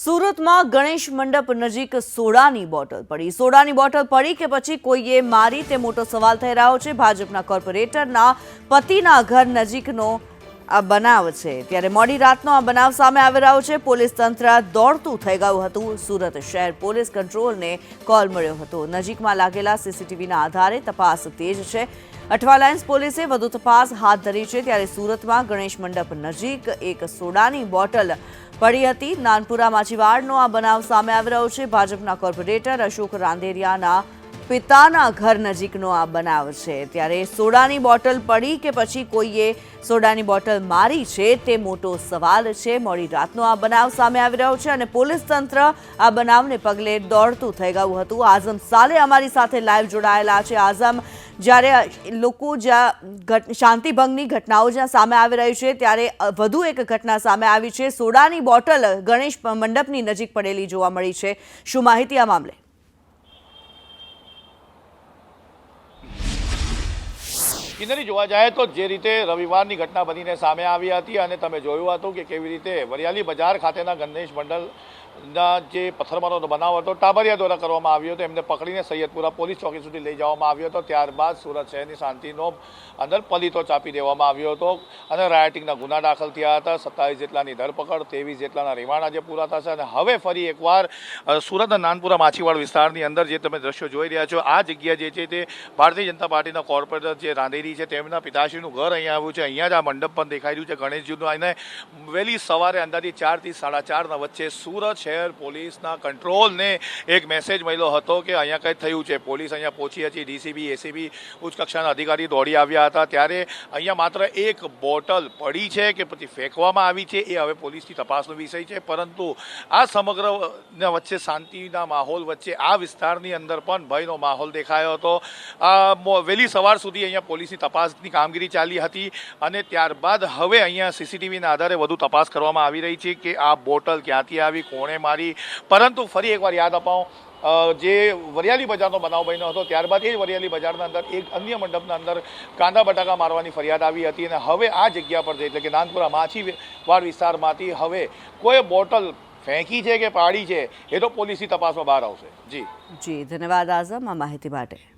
સુરતમાં ગણેશ મંડપ નજીક સોડાની બોટલ પડી. સોડાની બોટલ પડી કે પછી કોઈએ મારી તે મોટો સવાલ થઈ રહ્યો છે. ભાજપના કોર્પોરેટરના પતિના ઘર નજીકનો આ બનાવ છે. ત્યારે મોડી રાતનો આ બનાવ સામે આવી રહ્યો છે. પોલીસ તંત્ર દોડતું થઈ ગયું હતું. સુરત શહેર પોલીસ કંટ્રોલને કોલ મળ્યો હતો. નજીકમાં લાગેલા સીસીટીવીના આધારે તપાસ તેજ છે. અઠવા લાઇન્સ પોલીસે વધુ તપાસ હાથ ધરી છે. ત્યારે સુરતમાં ગણેશ મંડપ નજીક એક સોડાની બોટલ પડી હતી. નાનપુરા માછીવાડનો આ બનાવ સામે આવી રહ્યો છે. ભાજપના કોર્પોરેટર અશોક રાંદેરિયાના પિતાના ઘર નજીકનો આ બનાવ છે. ત્યારે સોડાની બોટલ પડી કે પછી કોઈએ સોડાની બોટલ મારી છે તે મોટો સવાલ છે. મોડી રાતનો આ બનાવ સામે આવી રહ્યો છે અને પોલીસ તંત્ર આ બનાવને પગલે દોડતું થઈ ગયું હતું. આઝમ સાલે અમારી સાથે લાઈવ જોડાયેલા છે. આઝમ, જ્યારે લોકો જ્યાં શાંતિભંગની ઘટનાઓ જ્યાં સામે આવી રહી છે ત્યારે વધુ એક ઘટના સામે આવી છે. સોડાની બોટલ ગણેશ મંડપની નજીક પડેલી જોવા મળી છે. શું માહિતી આ મામલે? કિન્નરી, જોવા જાય તો જે રીતે રવિવારની ઘટના બનીને સામે આવી હતી અને તમે જોયું હતું કે કેવી રીતે વરિયાળી બજાર ખાતેના ગણેશ મંડળના જે પથ્થરમારોનો બનાવ હતો ટાબરિયા દ્વારા કરવામાં આવ્યો હતો. એમને પકડીને સૈયદપુરા પોલીસ ચોકી સુધી લઈ જવામાં આવ્યો હતો. ત્યારબાદ સુરત શહેરની શાંતિનો અંદર પલીતો ચાપી દેવામાં આવ્યો હતો અને રાયટિંગના ગુના દાખલ થયા હતા. 27 જેટલાની ધરપકડ, 23 જેટલાના રિમાન્ડ આજે પૂરા થશે. અને હવે ફરી એકવાર સુરતના નાનપુરા માછીવાડ વિસ્તારની અંદર જે તમે દ્રશ્યો જોઈ રહ્યા છો, આ જગ્યા જે છે તે ભારતીય જનતા પાર્ટીના કોર્પોરેટર જે રાંદેરી છે તેમના પિતાશ્રીનું ઘર અહીંયા આવ્યું છે. અહીંયા જ આ મંડપ પણ દેખાઈ રહ્યું છે ગણેશજીનું. અને વહેલી સવારે અંદાજે 4 થી 4:30 વચ્ચે સુરત શહેર પોલીસના કંટ્રોલને એક મેસેજ મળ્યો હતો કે અહીંયા કંઈ થયું છે. પોલીસ અહીંયા પહોંચી હતી. ડીસીબી, એસીબી, ઉચ્ચ કક્ષાના અધિકારી દોડી આવ્યા હતા. ત્યારે અહીંયા માત્ર એક બોટલ પડી છે કે પછી ફેંકવામાં આવી છે એ હવે પોલીસની તપાસનો વિષય છે. પરંતુ આ સમગ્ર વચ્ચે શાંતિના માહોલ વચ્ચે આ વિસ્તારની અંદર પણ ભયનો માહોલ દેખાયો હતો. વહેલી સવાર સુધી અહીંયા પોલીસની તપાસની કામગીરી ચાલી હતી અને ત્યારબાદ હવે અહીંયા સીસીટીવીના આધારે વધુ તપાસ કરવામાં આવી રહી છે કે આ બોટલ ક્યાંથી આવી, કોણે મારી. પરંતુ ફરી એકવાર યાદ અપાઉં, જે વરિયાળી બજારનો બનાવ બન્યો હતો ત્યારબાદ એ જ વરિયાળી બજારના અંદર એક અન્ય મંડપના અંદર કાંદા બટાકા મારવાની ફરિયાદ આવી હતી. અને હવે આ જગ્યા પર એટલે કે નાનપુરા માછીવાડ વિસ્તારમાંથી હવે કોઈ બોટલ ફેંકી છે કે પાડી છે એ તો પોલીસની તપાસમાં બહાર આવશે. જી ધન્યવાદ આઝમ આ માહિતી માટે.